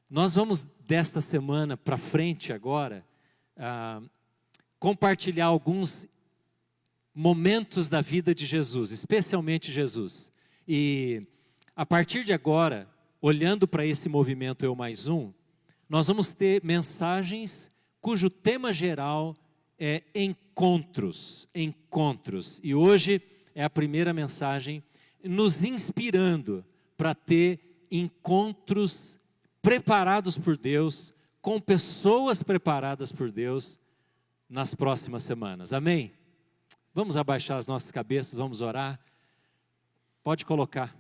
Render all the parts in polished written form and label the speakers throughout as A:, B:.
A: Nós vamos, desta semana para frente agora, compartilhar alguns momentos da vida de Jesus, especialmente Jesus. E a partir de agora, olhando para esse movimento Eu Mais Um, nós vamos ter mensagens cujo tema geral é encontros. E hoje é a primeira mensagem nos inspirando para ter encontros preparados por Deus, com pessoas preparadas por Deus nas próximas semanas. Amém? Vamos abaixar as nossas cabeças, vamos orar. Pode colocar.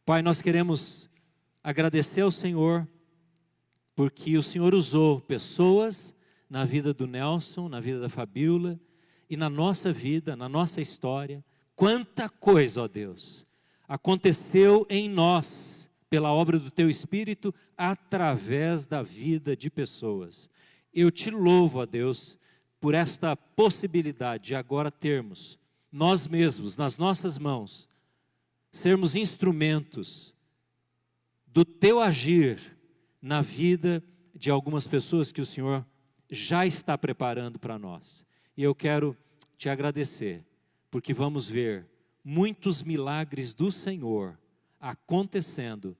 A: Pai, nós queremos agradecer ao Senhor, porque o Senhor usou pessoas na vida do Nelson, na vida da Fabiola, e na nossa vida, na nossa história. Quanta coisa, ó Deus, aconteceu em nós, pela obra do Teu Espírito, através da vida de pessoas. Eu te louvo, ó Deus, por esta possibilidade de agora termos, nós mesmos, nas nossas mãos, sermos instrumentos do Teu agir na vida de algumas pessoas que o Senhor já está preparando para nós. E eu quero te agradecer, porque vamos ver muitos milagres do Senhor acontecendo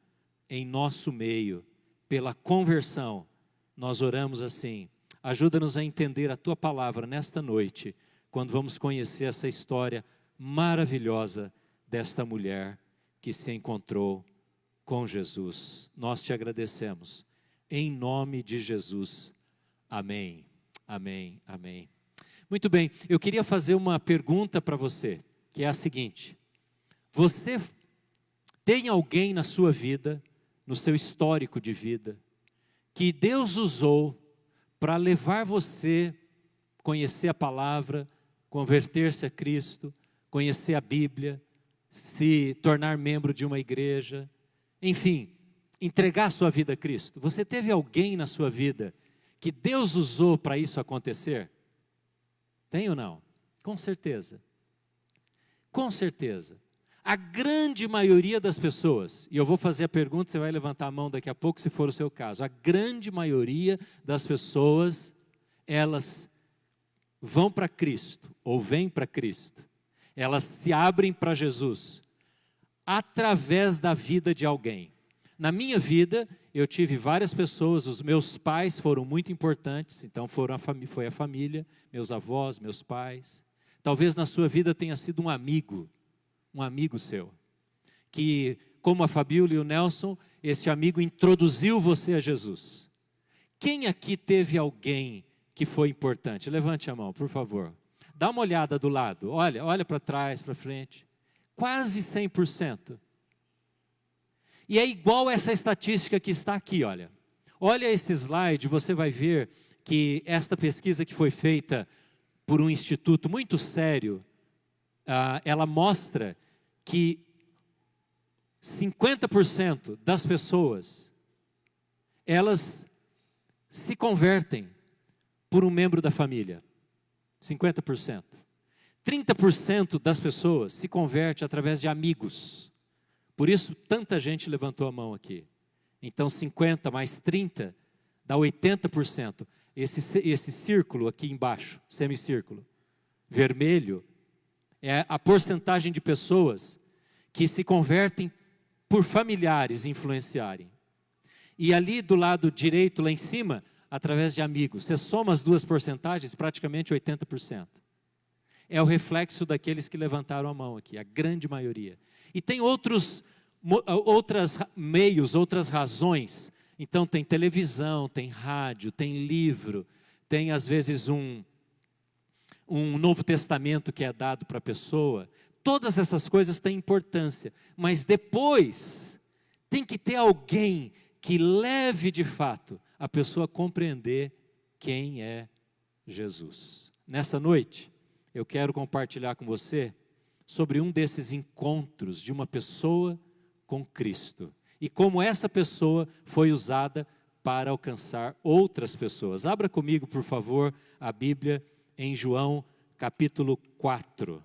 A: em nosso meio, pela conversão. Nós oramos assim: ajuda-nos a entender a Tua palavra nesta noite, quando vamos conhecer essa história maravilhosa desta mulher que se encontrou com Jesus. Nós te agradecemos, em nome de Jesus, amém, amém, amém. Muito bem, eu queria fazer uma pergunta para você, que é a seguinte: você tem alguém na sua vida, no seu histórico de vida, que Deus usou para levar você a conhecer a palavra, converter-se a Cristo, conhecer a Bíblia, se tornar membro de uma igreja, enfim, entregar a sua vida a Cristo? Você teve alguém na sua vida que Deus usou para isso acontecer? Tem ou não? Com certeza. Com certeza. A grande maioria das pessoas, e eu vou fazer a pergunta, você vai levantar a mão daqui a pouco, se for o seu caso. A grande maioria das pessoas, elas vão para Cristo, ou vêm para Cristo. Elas se abrem para Jesus, através da vida de alguém. Na minha vida, eu tive várias pessoas, os meus pais foram muito importantes, então foi a família, meus avós, meus pais. Talvez na sua vida tenha sido um amigo seu, que como a Fabiola e o Nelson, este amigo introduziu você a Jesus. Quem aqui teve alguém que foi importante? Levante a mão, por favor. Dá uma olhada do lado, olha para trás, para frente. Quase 100%. E é igual essa estatística que está aqui, olha. Olha esse slide, você vai ver que esta pesquisa que foi feita por um instituto muito sério, ela mostra que 50% das pessoas, elas se convertem por um membro da família. 50%. 30% das pessoas se converte através de amigos. Por isso, tanta gente levantou a mão aqui. Então, 50 mais 30 dá 80%. Esse círculo aqui embaixo, semicírculo, vermelho, é a porcentagem de pessoas que se convertem por familiares influenciarem. E ali do lado direito, lá em cima, através de amigos. Você soma as duas porcentagens, praticamente 80%. É o reflexo daqueles que levantaram a mão aqui, a grande maioria. E tem outros meios, outras razões. Então tem televisão, tem rádio, tem livro, tem às vezes um Novo Testamento que é dado para a pessoa. Todas essas coisas têm importância, mas depois tem que ter alguém que leve de fato a pessoa a compreender quem é Jesus. Nessa noite, eu quero compartilhar com você sobre um desses encontros de uma pessoa com Cristo e como essa pessoa foi usada para alcançar outras pessoas. Abra comigo, por favor, a Bíblia em João capítulo 4. O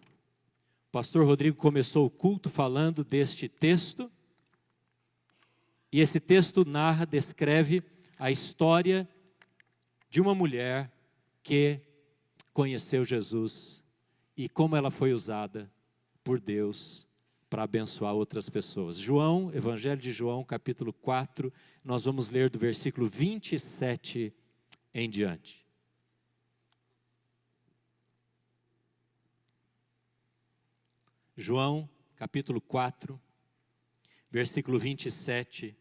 A: pastor Rodrigo começou o culto falando deste texto E esse texto narra, descreve a história de uma mulher que conheceu Jesus e como ela foi usada por Deus para abençoar outras pessoas. João, Evangelho de João, capítulo 4, nós vamos ler do versículo 27 em diante. João, capítulo 4, versículo 27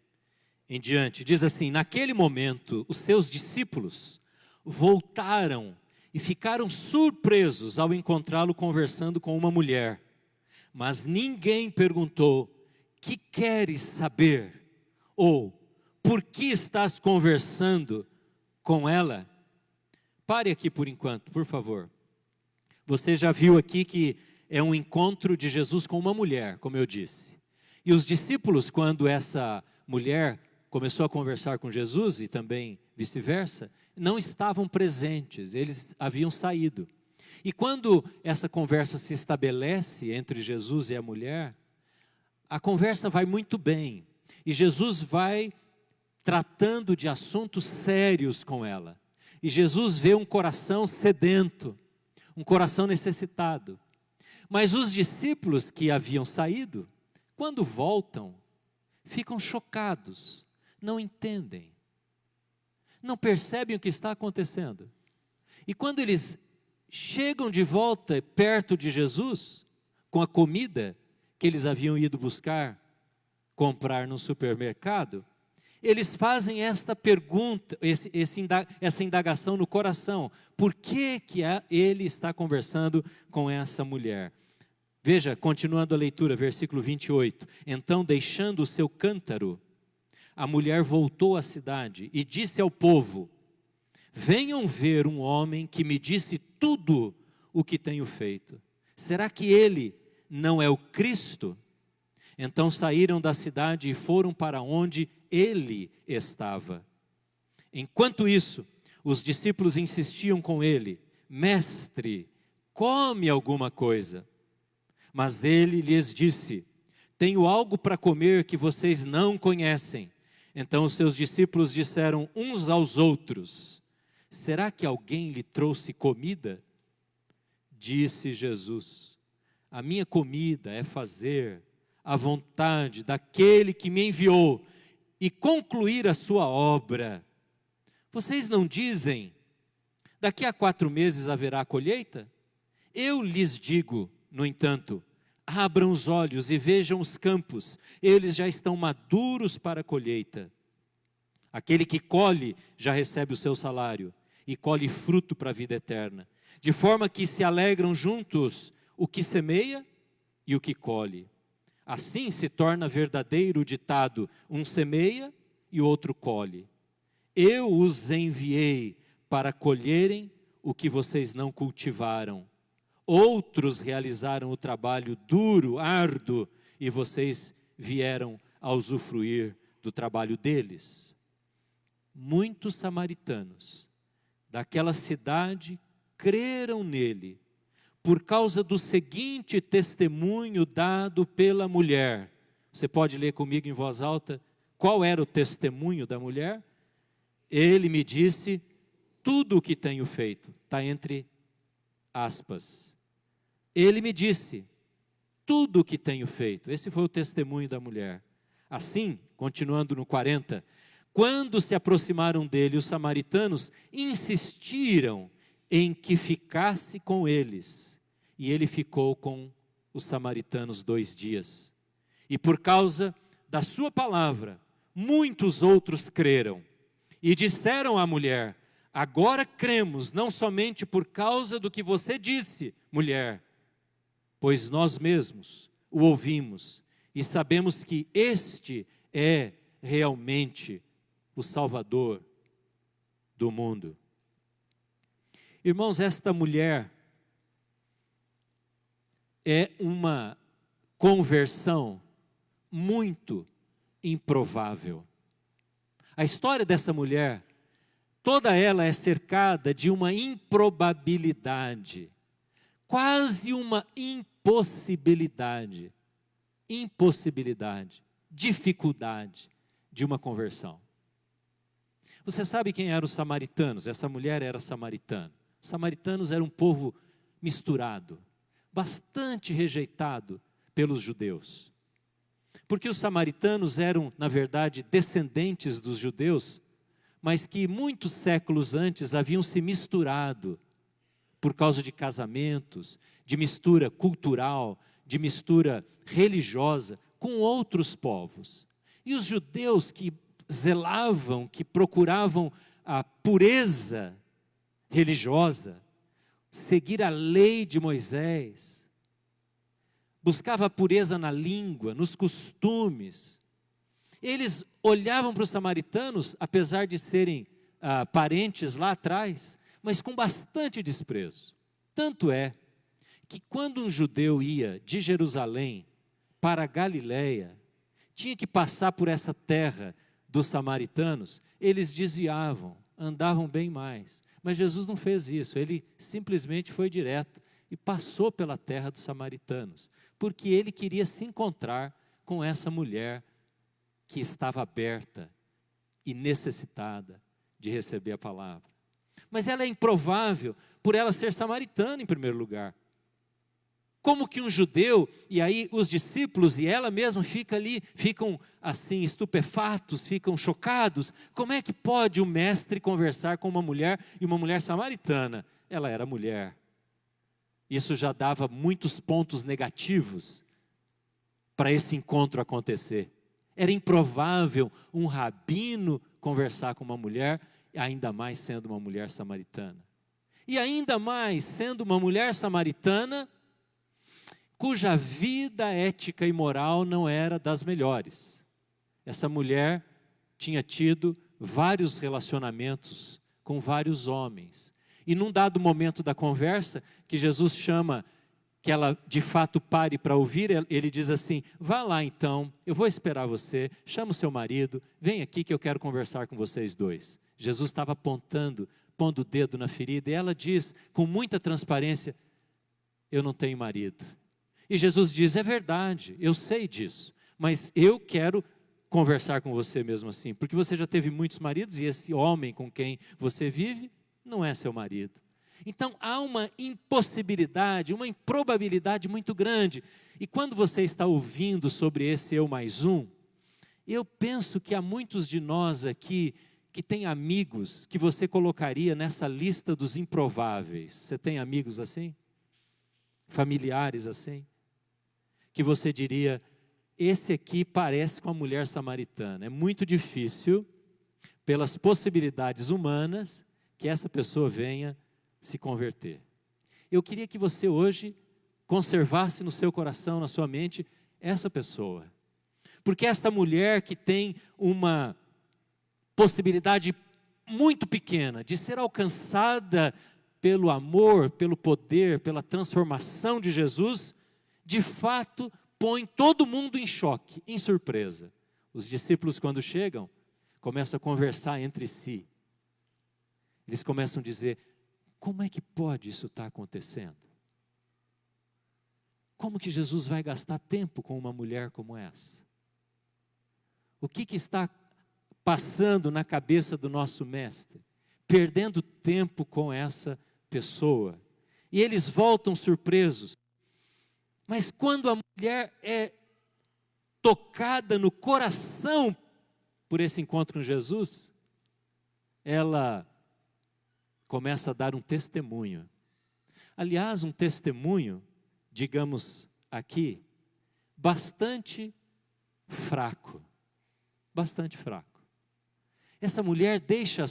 A: em diante, diz assim: naquele momento, os seus discípulos voltaram e ficaram surpresos ao encontrá-lo conversando com uma mulher. Mas ninguém perguntou: que queres saber? Ou, por que estás conversando com ela? Pare aqui por enquanto, por favor. Você já viu aqui que é um encontro de Jesus com uma mulher, como eu disse. E os discípulos, quando essa mulher começou a conversar com Jesus, e também vice-versa, não estavam presentes, eles haviam saído. E quando essa conversa se estabelece entre Jesus e a mulher, a conversa vai muito bem. E Jesus vai tratando de assuntos sérios com ela. E Jesus vê um coração sedento, um coração necessitado. Mas os discípulos que haviam saído, quando voltam, ficam chocados, não entendem, não percebem o que está acontecendo. E quando eles chegam de volta perto de Jesus, com a comida que eles haviam ido buscar, comprar no supermercado, eles fazem esta pergunta, essa indagação no coração: por que ele está conversando com essa mulher? Veja, continuando a leitura, versículo 28. Então, deixando o seu cântaro, a mulher voltou à cidade e disse ao povo: venham ver um homem que me disse tudo o que tenho feito. Será que ele não é o Cristo? Então saíram da cidade e foram para onde ele estava. Enquanto isso, os discípulos insistiam com ele: mestre, come alguma coisa. Mas ele lhes disse: tenho algo para comer que vocês não conhecem. Então os seus discípulos disseram uns aos outros: será que alguém lhe trouxe comida? Disse Jesus: a minha comida é fazer a vontade daquele que me enviou e concluir a sua obra. Vocês não dizem: daqui a 4 meses haverá colheita? Eu lhes digo, no entanto, abram os olhos e vejam os campos, eles já estão maduros para a colheita. Aquele que colhe já recebe o seu salário e colhe fruto para a vida eterna, de forma que se alegram juntos o que semeia e o que colhe. Assim se torna verdadeiro o ditado: um semeia e o outro colhe. Eu os enviei para colherem o que vocês não cultivaram. Outros realizaram o trabalho duro, árduo, e vocês vieram a usufruir do trabalho deles. Muitos samaritanos daquela cidade creram nele, por causa do seguinte testemunho dado pela mulher. Você pode ler comigo em voz alta qual era o testemunho da mulher? Ele me disse tudo o que tenho feito. Está entre aspas. Ele me disse tudo o que tenho feito. Esse foi o testemunho da mulher. Assim, continuando no 40, quando se aproximaram dele, os samaritanos insistiram em que ficasse com eles. E ele ficou com os samaritanos 2 dias. E por causa da sua palavra, muitos outros creram. E disseram à mulher: agora cremos, não somente por causa do que você disse, mulher, pois nós mesmos o ouvimos e sabemos que este é realmente o Salvador do mundo. Irmãos, esta mulher é uma conversão muito improvável. A história dessa mulher, toda ela é cercada de uma improbabilidade, quase uma impossibilidade, dificuldade de uma conversão. Você sabe quem eram os samaritanos? Essa mulher era samaritana. Os samaritanos eram um povo misturado, bastante rejeitado pelos judeus. Porque os samaritanos eram, na verdade, descendentes dos judeus, mas que muitos séculos antes haviam se misturado por causa de casamentos, de mistura cultural, de mistura religiosa com outros povos. E os judeus que zelavam, que procuravam a pureza religiosa, seguir a lei de Moisés, buscava a pureza na língua, nos costumes. Eles olhavam para os samaritanos, apesar de serem parentes lá atrás, mas com bastante desprezo. Tanto é que quando um judeu ia de Jerusalém para a Galileia, tinha que passar por essa terra dos samaritanos, eles desviavam, andavam bem mais. Mas Jesus não fez isso, ele simplesmente foi direto e passou pela terra dos samaritanos, porque ele queria se encontrar com essa mulher que estava aberta e necessitada de receber a palavra. Mas ela é improvável por ela ser samaritana em primeiro lugar. Como que um judeu, e aí os discípulos e ela mesma ficam assim estupefatos, ficam chocados. Como é que pode o mestre conversar com uma mulher e uma mulher samaritana? Ela era mulher. Isso já dava muitos pontos negativos para esse encontro acontecer. Era improvável um rabino conversar com uma mulher, ainda mais sendo uma mulher samaritana. E ainda mais sendo uma mulher samaritana cuja vida ética e moral não era das melhores. Essa mulher tinha tido vários relacionamentos com vários homens. E num dado momento da conversa, que Jesus chama que ela de fato pare para ouvir, ele diz assim: vá lá então, eu vou esperar você, chama o seu marido, vem aqui que eu quero conversar com vocês dois. Jesus estava apontando, pondo o dedo na ferida, e ela diz com muita transparência: eu não tenho marido. E Jesus diz: é verdade, eu sei disso, mas eu quero conversar com você mesmo assim, porque você já teve muitos maridos e esse homem com quem você vive não é seu marido. Então há uma impossibilidade, uma improbabilidade muito grande. E quando você está ouvindo sobre esse eu mais um, eu penso que há muitos de nós aqui que tem amigos que você colocaria nessa lista dos improváveis. Você tem amigos assim? Familiares assim? Que você diria: esse aqui parece com a mulher samaritana. É muito difícil, pelas possibilidades humanas, que essa pessoa venha se converter. Eu queria que você hoje conservasse no seu coração, na sua mente, essa pessoa. Porque esta mulher que tem uma possibilidade muito pequena de ser alcançada pelo amor, pelo poder, pela transformação de Jesus, de fato põe todo mundo em choque, em surpresa. Os discípulos, quando chegam, começam a conversar entre si. Eles começam a dizer: como é que pode isso estar acontecendo? Como que Jesus vai gastar tempo com uma mulher como essa? O que está passando na cabeça do nosso mestre? Perdendo tempo com essa pessoa. E eles voltam surpresos. Mas quando a mulher é tocada no coração por esse encontro com Jesus, ela começa a dar um testemunho. Aliás, um testemunho, digamos aqui, bastante fraco. Bastante fraco. Essa mulher deixa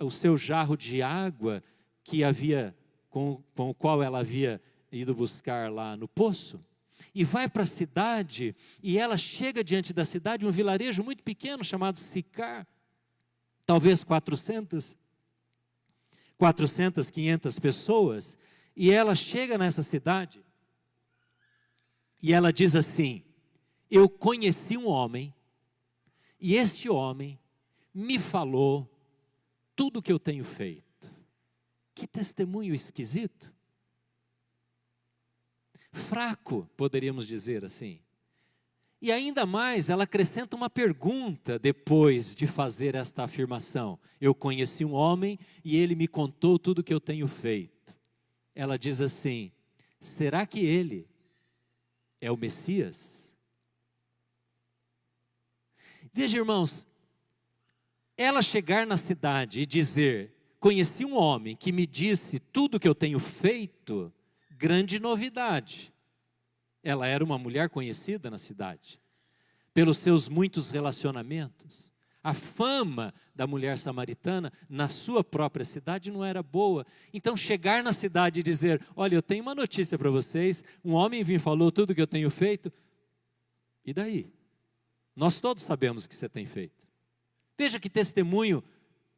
A: o seu jarro de água que havia, com o qual ela havia ido buscar lá no poço, e vai para a cidade, e ela chega diante da cidade, um vilarejo muito pequeno chamado Sicar, talvez 400, 500 pessoas, e ela chega nessa cidade, e ela diz assim: eu conheci um homem, e este homem me falou tudo o que eu tenho feito. Que testemunho esquisito. Fraco, poderíamos dizer assim. E ainda mais, ela acrescenta uma pergunta depois de fazer esta afirmação. Eu conheci um homem e ele me contou tudo o que eu tenho feito. Ela diz assim: será que ele é o Messias? Veja, irmãos, ela chegar na cidade e dizer: conheci um homem que me disse tudo o que eu tenho feito, grande novidade. Ela era uma mulher conhecida na cidade, pelos seus muitos relacionamentos. A fama da mulher samaritana na sua própria cidade não era boa. Então chegar na cidade e dizer: olha, eu tenho uma notícia para vocês, um homem me falou tudo o que eu tenho feito. E daí? Nós todos sabemos o que você tem feito. Veja que testemunho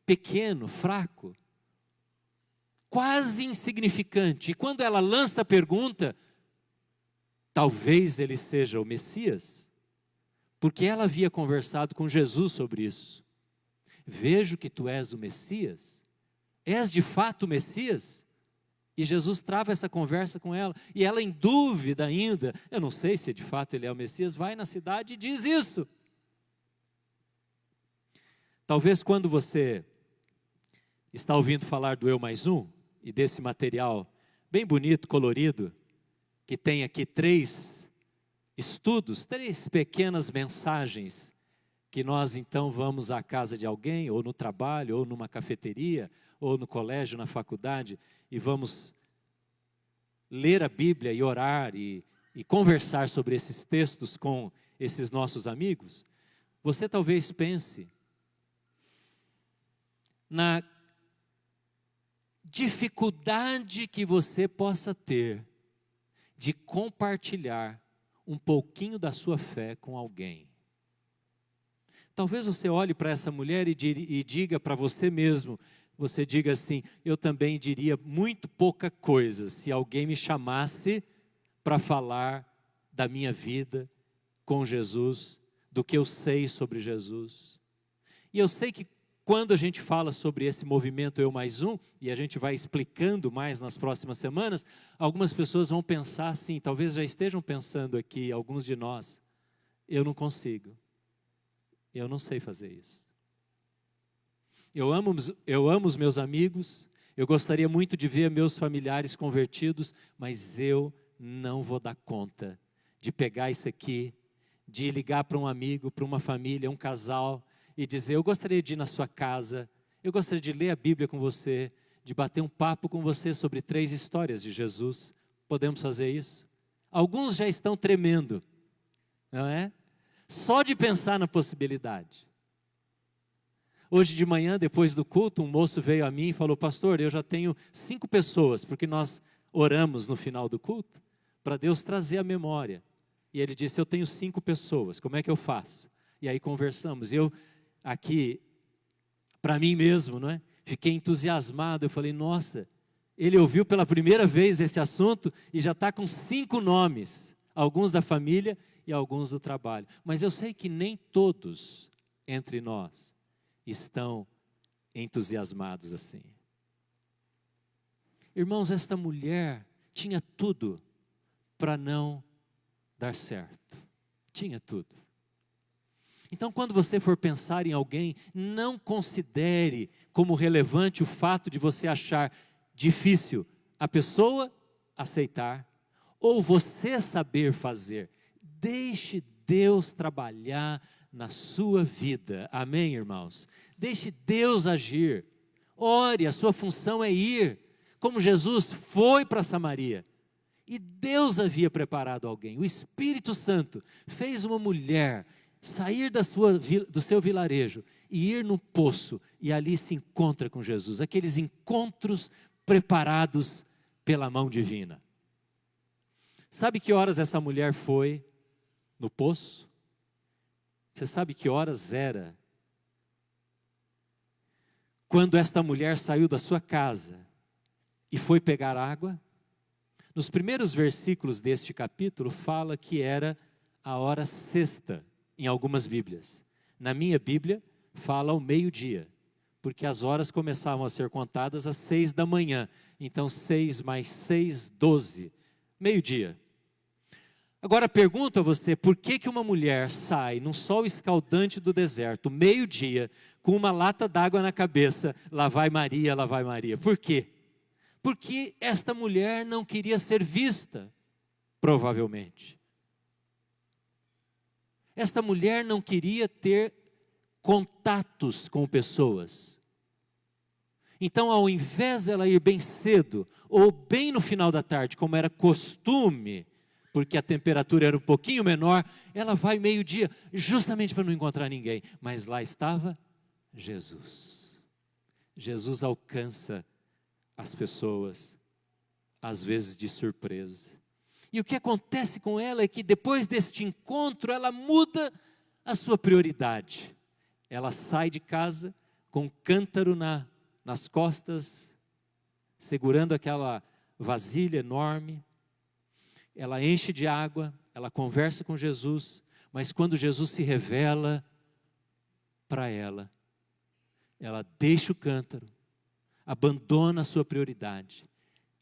A: pequeno, fraco, quase insignificante. E quando ela lança a pergunta: talvez ele seja o Messias, porque ela havia conversado com Jesus sobre isso. Vejo que tu és o Messias. És de fato o Messias? E Jesus trava essa conversa com ela. E ela, em dúvida ainda, eu não sei se de fato ele é o Messias, vai na cidade e diz isso. Talvez quando você está ouvindo falar do Eu Mais Um, e desse material bem bonito, colorido, que tem aqui 3 estudos, 3 pequenas mensagens, que nós então vamos à casa de alguém, ou no trabalho, ou numa cafeteria, ou no colégio, na faculdade, e vamos ler a Bíblia e orar e conversar sobre esses textos com esses nossos amigos. Você talvez pense na dificuldade que você possa ter de compartilhar um pouquinho da sua fé com alguém. Talvez você olhe para essa mulher e diga para você mesmo, você diga assim: eu também diria muito pouca coisa se alguém me chamasse para falar da minha vida com Jesus, do que eu sei sobre Jesus. E eu sei que quando a gente fala sobre esse movimento Eu Mais Um, e a gente vai explicando mais nas próximas semanas, algumas pessoas vão pensar assim, talvez já estejam pensando aqui, alguns de nós: eu não consigo, eu não sei fazer isso. Eu amo os meus amigos, eu gostaria muito de ver meus familiares convertidos, mas eu não vou dar conta de pegar isso aqui, de ligar para um amigo, para uma família, um casal, e dizer: eu gostaria de ir na sua casa, eu gostaria de ler a Bíblia com você, de bater um papo com você sobre 3 histórias de Jesus. Podemos fazer isso? Alguns já estão tremendo, não é? Só de pensar na possibilidade. Hoje de manhã, depois do culto, um moço veio a mim e falou: pastor, eu já tenho 5 pessoas, porque nós oramos no final do culto, para Deus trazer a memória. E ele disse: eu tenho 5 pessoas, como é que eu faço? E aí conversamos, eu aqui, para mim mesmo, não é? Fiquei entusiasmado, eu falei: nossa, ele ouviu pela primeira vez esse assunto e já está com 5 nomes, alguns da família e alguns do trabalho. Mas eu sei que nem todos entre nós estão entusiasmados assim. Irmãos, esta mulher tinha tudo para não dar certo, tinha tudo. Então, quando você for pensar em alguém, não considere como relevante o fato de você achar difícil a pessoa aceitar, ou você saber fazer. Deixe Deus trabalhar na sua vida, amém, irmãos? Deixe Deus agir, ore, a sua função é ir, como Jesus foi para Samaria, e Deus havia preparado alguém, o Espírito Santo fez uma mulher sair do seu vilarejo e ir no poço, e ali se encontra com Jesus, aqueles encontros preparados pela mão divina. Sabe que horas essa mulher foi no poço? Você sabe que horas era? Quando esta mulher saiu da sua casa e foi pegar água, nos primeiros versículos deste capítulo fala que era a hora sexta, em algumas Bíblias. Na minha Bíblia, fala ao meio-dia, porque as horas começavam a ser contadas às 6 da manhã. Então, 6 mais 6, 12. Meio-dia. Agora pergunto a você, por que que uma mulher sai num sol escaldante do deserto, meio-dia, com uma lata d'água na cabeça, lá vai Maria, lá vai Maria? Por quê? Porque esta mulher não queria ser vista, provavelmente. Esta mulher não queria ter contatos com pessoas. Então, ao invés dela ir bem cedo, ou bem no final da tarde, como era costume, porque a temperatura era um pouquinho menor, ela vai meio-dia, justamente para não encontrar ninguém. Mas lá estava Jesus. Jesus alcança as pessoas, às vezes de surpresa. E o que acontece com ela é que depois deste encontro, ela muda a sua prioridade. Ela sai de casa com um cântaro nas costas, segurando aquela vasilha enorme. Ela enche de água, ela conversa com Jesus, mas quando Jesus se revela para ela, ela deixa o cântaro, abandona a sua prioridade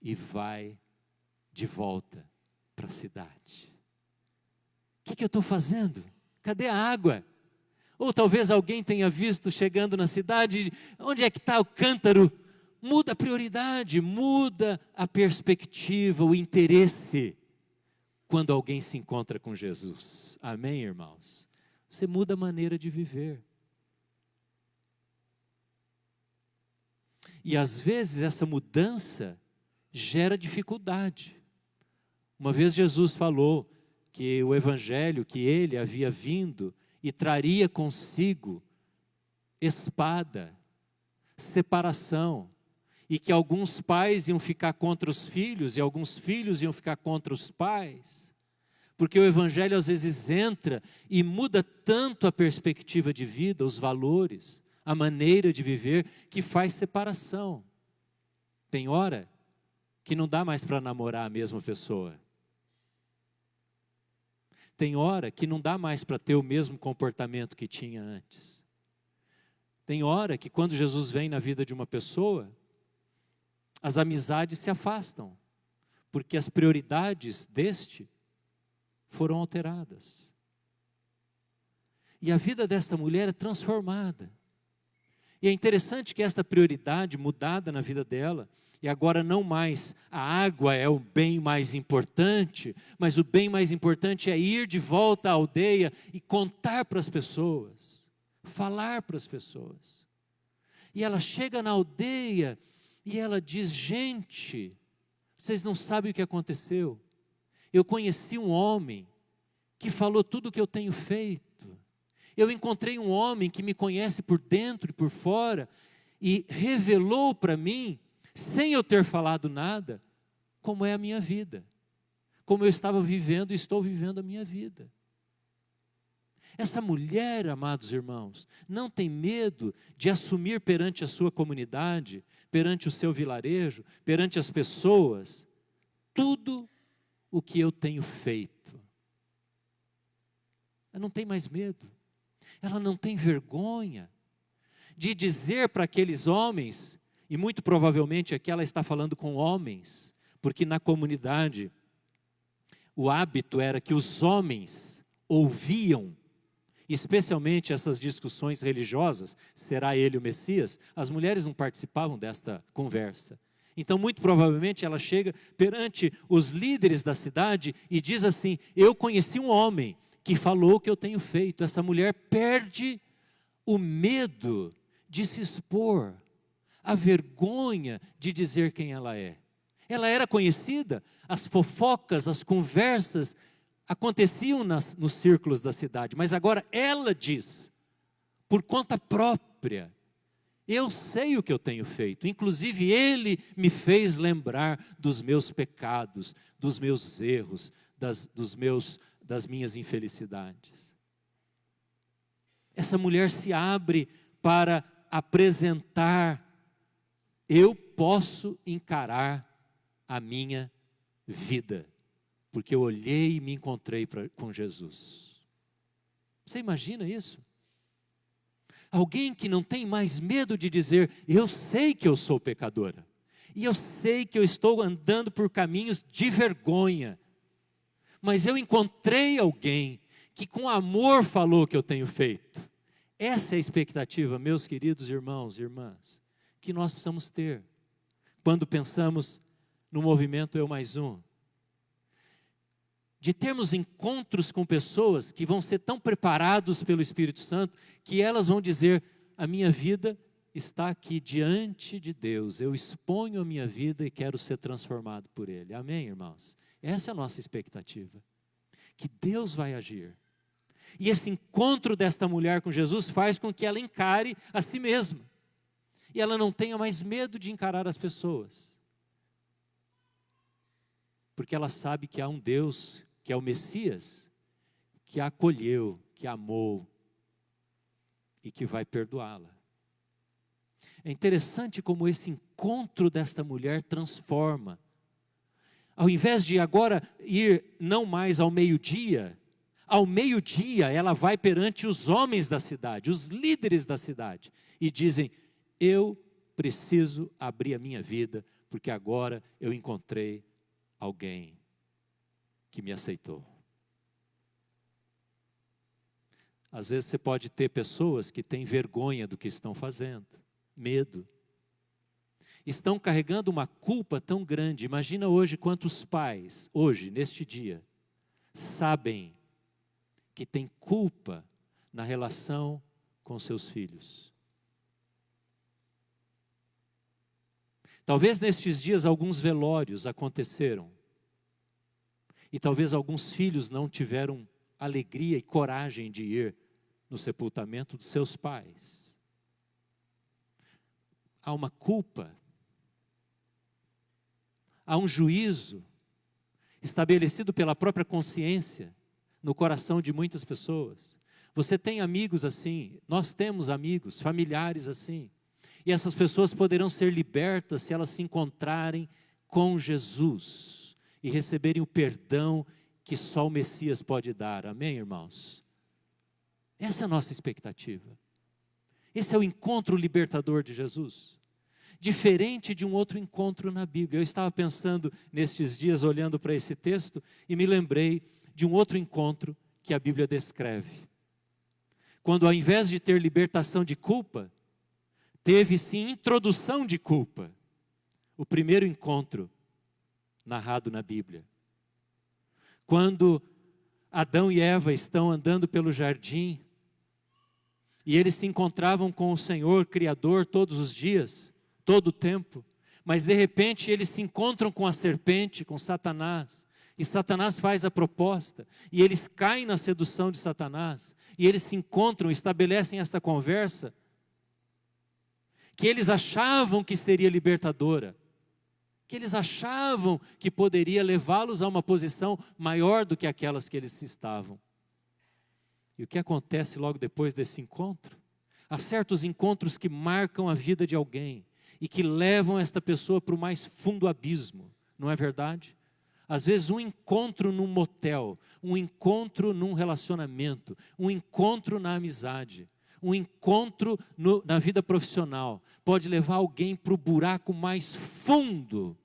A: e vai de volta para a cidade. O que eu estou fazendo? Cadê a água? Ou talvez alguém tenha visto chegando na cidade, onde é que está o cântaro? Muda a prioridade, muda a perspectiva, o interesse, quando alguém se encontra com Jesus. Amém, irmãos? Você muda a maneira de viver. E às vezes essa mudança gera dificuldade. Uma vez Jesus falou que o evangelho, que ele havia vindo e traria consigo espada, separação, e que alguns pais iam ficar contra os filhos e alguns filhos iam ficar contra os pais, porque o evangelho às vezes entra e muda tanto a perspectiva de vida, os valores, a maneira de viver, que faz separação. Tem hora que não dá mais para namorar a mesma pessoa. Tem hora que não dá mais para ter o mesmo comportamento que tinha antes. Tem hora que quando Jesus vem na vida de uma pessoa, as amizades se afastam, porque as prioridades deste foram alteradas. E a vida desta mulher é transformada. E é interessante que esta prioridade mudada na vida dela, e agora não mais a água é o bem mais importante, mas o bem mais importante é ir de volta à aldeia e contar para as pessoas, falar para as pessoas. E ela chega na aldeia e ela diz: gente, vocês não sabem o que aconteceu. Eu conheci um homem que falou tudo o que eu tenho feito. Eu encontrei um homem que me conhece por dentro e por fora e revelou para mim, sem eu ter falado nada, como é a minha vida, como eu estava vivendo e estou vivendo a minha vida. Essa mulher, amados irmãos, não tem medo de assumir perante a sua comunidade, perante o seu vilarejo, perante as pessoas, tudo o que eu tenho feito. Ela não tem mais medo, ela não tem vergonha de dizer para aqueles homens. E muito provavelmente aqui ela está falando com homens, porque na comunidade o hábito era que os homens ouviam, especialmente essas discussões religiosas, será ele o Messias? As mulheres não participavam desta conversa. Então muito provavelmente ela chega perante os líderes da cidade e diz assim: eu conheci um homem que falou o que eu tenho feito. Essa mulher perde o medo de se expor, a vergonha de dizer quem ela é. Ela era conhecida, as fofocas, as conversas aconteciam nos círculos da cidade, mas agora ela diz, por conta própria: eu sei o que eu tenho feito, inclusive ele me fez lembrar dos meus pecados, dos meus erros, das minhas infelicidades. Essa mulher se abre para apresentar: eu posso encarar a minha vida, porque eu olhei e me encontrei com Jesus. Você imagina isso? Alguém que não tem mais medo de dizer: eu sei que eu sou pecadora, e eu sei que eu estou andando por caminhos de vergonha, mas eu encontrei alguém que com amor falou o que eu tenho feito. Essa é a expectativa, meus queridos irmãos e irmãs, que nós precisamos ter quando pensamos no movimento Eu Mais Um. De termos encontros com pessoas que vão ser tão preparados pelo Espírito Santo, que elas vão dizer, a minha vida está aqui diante de Deus, eu exponho a minha vida e quero ser transformado por Ele. Amém, irmãos? Essa é a nossa expectativa, que Deus vai agir. E esse encontro desta mulher com Jesus faz com que ela encare a si mesma. E ela não tenha mais medo de encarar as pessoas. Porque ela sabe que há um Deus, que é o Messias, que a acolheu, que a amou e que vai perdoá-la. É interessante como esse encontro desta mulher transforma. Ao invés de agora ir não mais ao meio-dia ela vai perante os homens da cidade, os líderes da cidade, e dizem, eu preciso abrir a minha vida, porque agora eu encontrei alguém que me aceitou. Às vezes você pode ter pessoas que têm vergonha do que estão fazendo, medo. Estão carregando uma culpa tão grande. Imagina hoje quantos pais, hoje, neste dia, sabem que tem culpa na relação com seus filhos. Talvez nestes dias alguns velórios aconteceram. E talvez alguns filhos não tiveram alegria e coragem de ir no sepultamento dos seus pais. Há uma culpa. Há um juízo estabelecido pela própria consciência no coração de muitas pessoas. Você tem amigos assim, nós temos amigos, familiares assim. E essas pessoas poderão ser libertas se elas se encontrarem com Jesus e receberem o perdão que só o Messias pode dar. Amém, irmãos? Essa é a nossa expectativa. Esse é o encontro libertador de Jesus. Diferente de um outro encontro na Bíblia. Eu estava pensando nestes dias, olhando para esse texto, e me lembrei de um outro encontro que a Bíblia descreve. Quando ao invés de ter libertação de culpa, teve sim introdução de culpa. O primeiro encontro narrado na Bíblia. Quando Adão e Eva estão andando pelo jardim, e eles se encontravam com o Senhor Criador todos os dias, todo o tempo, mas de repente eles se encontram com a serpente, com Satanás, e Satanás faz a proposta, e eles caem na sedução de Satanás, e eles se encontram, estabelecem essa conversa, que eles achavam que seria libertadora, que eles achavam que poderia levá-los a uma posição maior do que aquelas que eles estavam. E o que acontece logo depois desse encontro? Há certos encontros que marcam a vida de alguém, e que levam esta pessoa para o mais fundo abismo, não é verdade? Às vezes um encontro num motel, um encontro num relacionamento, um encontro na amizade, um encontro na vida profissional, pode levar alguém para o buraco mais fundo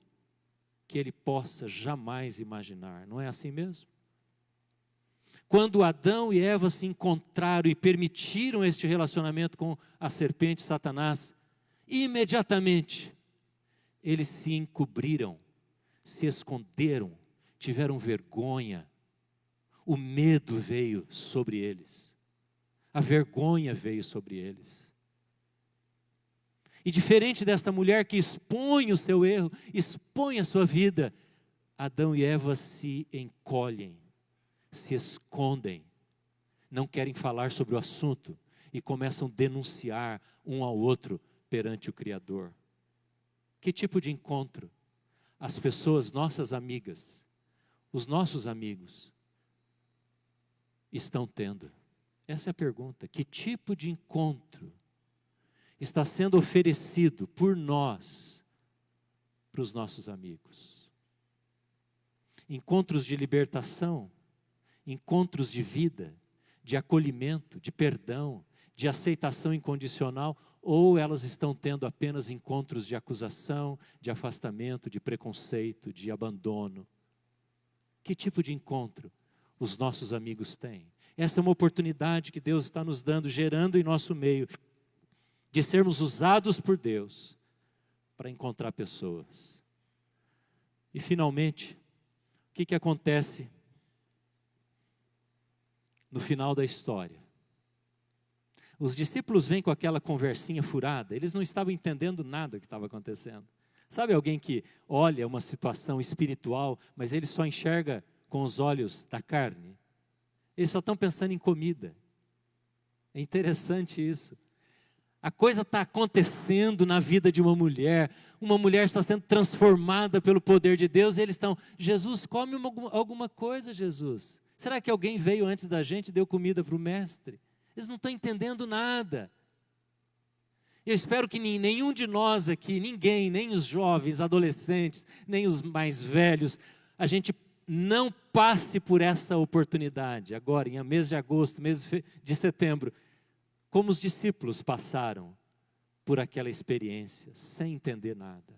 A: que ele possa jamais imaginar. Não é assim mesmo? Quando Adão e Eva se encontraram e permitiram este relacionamento com a serpente Satanás, imediatamente eles se encobriram, se esconderam, tiveram vergonha, o medo veio sobre eles, a vergonha veio sobre eles. E diferente desta mulher que expõe o seu erro, expõe a sua vida, Adão e Eva se encolhem, se escondem, não querem falar sobre o assunto e começam a denunciar um ao outro perante o Criador. Que tipo de encontro as pessoas, nossas amigas, os nossos amigos, estão tendo? Essa é a pergunta. Que tipo de encontro está sendo oferecido por nós para os nossos amigos? Encontros de libertação, encontros de vida, de acolhimento, de perdão, de aceitação incondicional, ou elas estão tendo apenas encontros de acusação, de afastamento, de preconceito, de abandono? Que tipo de encontro os nossos amigos têm? Essa é uma oportunidade que Deus está nos dando, gerando em nosso meio, de sermos usados por Deus para encontrar pessoas. E finalmente, o que acontece no final da história? Os discípulos vêm com aquela conversinha furada, eles não estavam entendendo nada que estava acontecendo. Sabe alguém que olha uma situação espiritual, mas ele só enxerga com os olhos da carne? Eles só estão pensando em comida. É interessante isso. A coisa está acontecendo na vida de uma mulher está sendo transformada pelo poder de Deus, e eles estão, Jesus, come alguma coisa, Jesus. Será que alguém veio antes da gente e deu comida para o mestre? Eles não estão entendendo nada. Eu espero que nenhum de nós aqui, ninguém, nem os jovens, adolescentes, nem os mais velhos, a gente não passe por essa oportunidade, agora em mês de agosto, mês de setembro, como os discípulos passaram por aquela experiência, sem entender nada,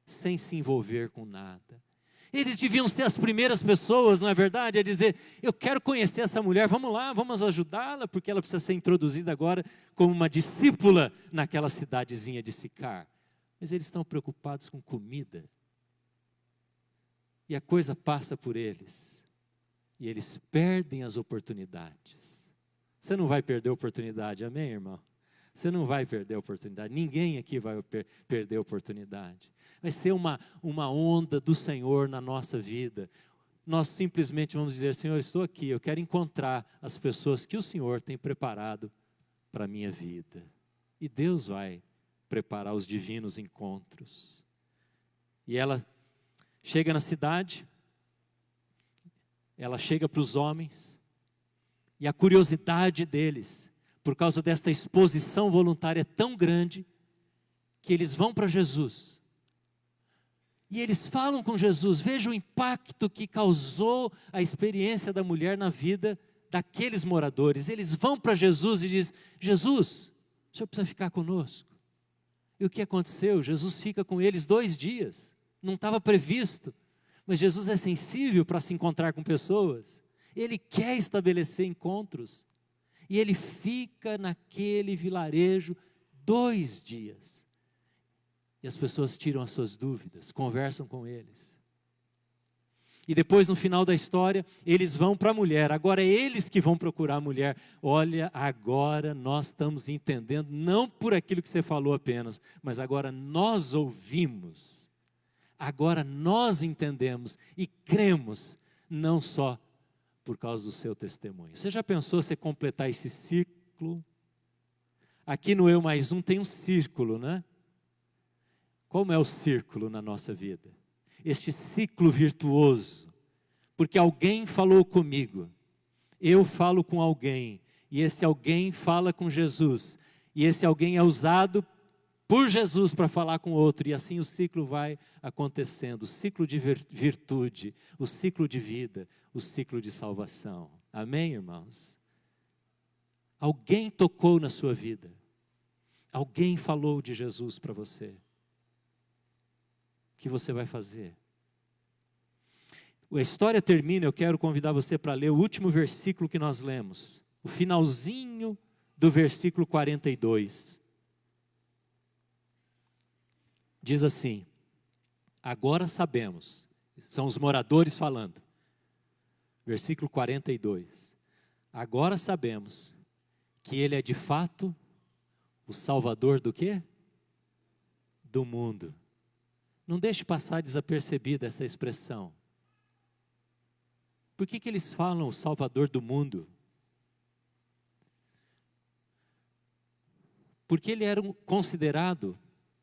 A: sem se envolver com nada. Eles deviam ser as primeiras pessoas, não é verdade, a dizer, eu quero conhecer essa mulher, vamos lá, vamos ajudá-la, porque ela precisa ser introduzida agora como uma discípula naquela cidadezinha de Sicar. Mas eles estão preocupados com comida. E a coisa passa por eles. E eles perdem as oportunidades. Você não vai perder a oportunidade, amém, irmão? Você não vai perder a oportunidade. Ninguém aqui vai perder a oportunidade. Vai ser uma onda do Senhor na nossa vida. Nós simplesmente vamos dizer, Senhor, eu estou aqui, eu quero encontrar as pessoas que o Senhor tem preparado para a minha vida. E Deus vai preparar os divinos encontros. E ela chega na cidade, ela chega para os homens, e a curiosidade deles, por causa desta exposição voluntária tão grande, que eles vão para Jesus. E eles falam com Jesus, veja o impacto que causou a experiência da mulher na vida daqueles moradores. Eles vão para Jesus e dizem, Jesus, o senhor precisa ficar conosco. E o que aconteceu? Jesus fica com eles 2 dias, não estava previsto. Mas Jesus é sensível para se encontrar com pessoas. Ele quer estabelecer encontros. E ele fica naquele vilarejo 2 dias. E as pessoas tiram as suas dúvidas, conversam com eles. E depois, no final da história, eles vão para a mulher. Agora é eles que vão procurar a mulher. Olha, agora nós estamos entendendo, não por aquilo que você falou apenas, mas agora nós ouvimos. Agora nós entendemos e cremos, não só por causa do seu testemunho. Você já pensou você completar esse círculo? Aqui no Eu Mais Um tem um círculo, né? Como é o círculo na nossa vida? Este ciclo virtuoso, porque alguém falou comigo, eu falo com alguém, e esse alguém fala com Jesus, e esse alguém é usado por Jesus para falar com outro, e assim o ciclo vai acontecendo, o ciclo de virtude, o ciclo de vida, o ciclo de salvação. Amém, irmãos? Alguém tocou na sua vida, alguém falou de Jesus para você. O que você vai fazer? A história termina, eu quero convidar você para ler o último versículo que nós lemos, o finalzinho do versículo 42. Diz assim, agora sabemos, são os moradores falando, versículo 42, agora sabemos que Ele é de fato o Salvador do quê? Do mundo. Não deixe passar desapercebida essa expressão. Por que eles falam o Salvador do mundo? Porque ele era considerado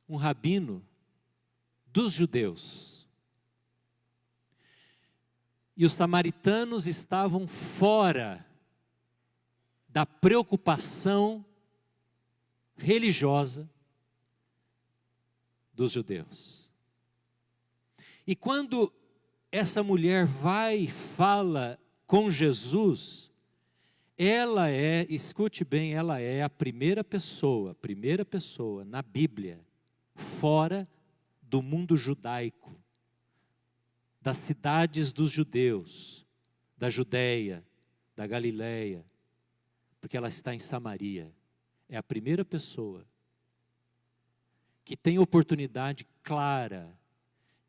A: um rabino dos judeus. E os samaritanos estavam fora da preocupação religiosa dos judeus. E quando essa mulher vai e fala com Jesus, ela é, escute bem, ela é a primeira pessoa na Bíblia, fora do mundo judaico, das cidades dos judeus, da Judéia, da Galiléia, porque ela está em Samaria. É a primeira pessoa que tem oportunidade clara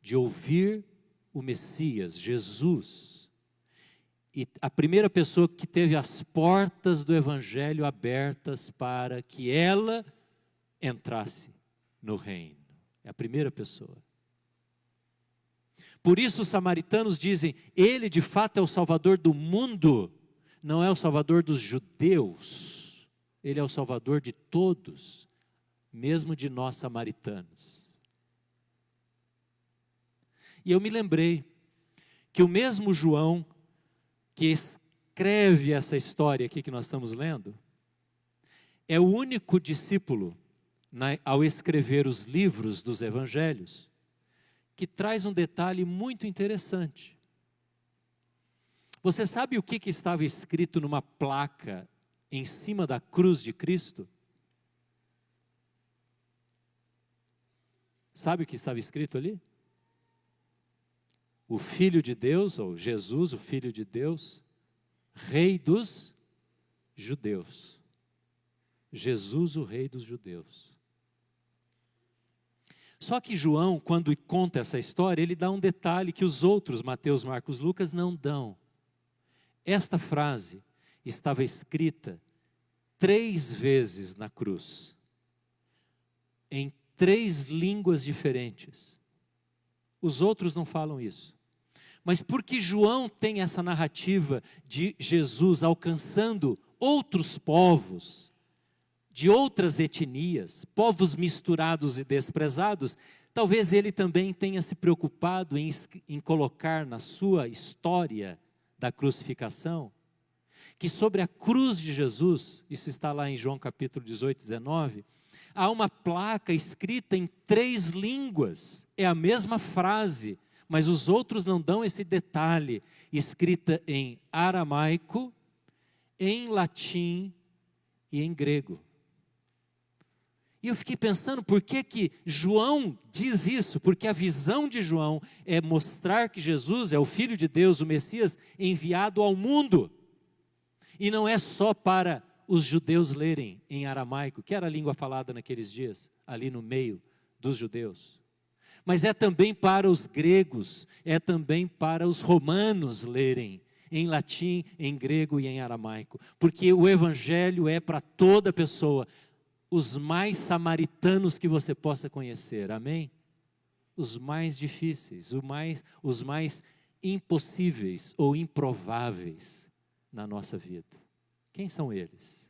A: de ouvir o Messias, Jesus. E a primeira pessoa que teve as portas do Evangelho abertas para que ela entrasse no reino. É a primeira pessoa. Por isso os samaritanos dizem, ele de fato é o Salvador do mundo, não é o Salvador dos judeus, ele é o Salvador de todos, mesmo de nós samaritanos. E eu me lembrei que o mesmo João, que escreve essa história aqui que nós estamos lendo, é o único discípulo, ao escrever os livros dos evangelhos, que traz um detalhe muito interessante. Você sabe o que estava escrito numa placa em cima da cruz de Cristo? Sabe o que estava escrito ali? O Filho de Deus, ou Jesus, o Filho de Deus, Rei dos Judeus. Jesus, o Rei dos Judeus. Só que João, quando conta essa história, ele dá um detalhe que os outros, Mateus, Marcos, Lucas, não dão. Esta frase estava escrita 3 vezes na cruz, em 3 línguas diferentes. Os outros não falam isso. Mas porque João tem essa narrativa de Jesus alcançando outros povos, de outras etnias, povos misturados e desprezados, talvez ele também tenha se preocupado em colocar na sua história da crucificação, que sobre a cruz de Jesus, isso está lá em João capítulo 18, 19, há uma placa escrita em 3 línguas, é a mesma frase, mas os outros não dão esse detalhe, escrita em aramaico, em latim e em grego. E eu fiquei pensando, por que João diz isso? Porque a visão de João é mostrar que Jesus é o Filho de Deus, o Messias, enviado ao mundo. E não é só para os judeus lerem em aramaico, que era a língua falada naqueles dias, ali no meio dos judeus. Mas é também para os gregos, é também para os romanos lerem em latim, em grego e em aramaico. Porque o Evangelho é para toda pessoa, os mais samaritanos que você possa conhecer, amém? Os mais difíceis, os mais impossíveis ou improváveis na nossa vida. Quem são eles?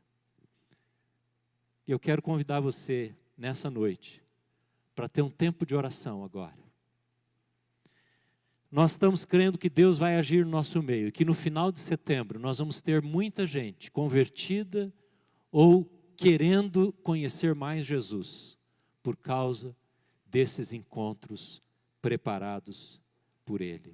A: Eu quero convidar você nessa noite para ter um tempo de oração agora. Nós estamos crendo que Deus vai agir no nosso meio, e que no final de setembro nós vamos ter muita gente convertida ou querendo conhecer mais Jesus, por causa desses encontros preparados por Ele.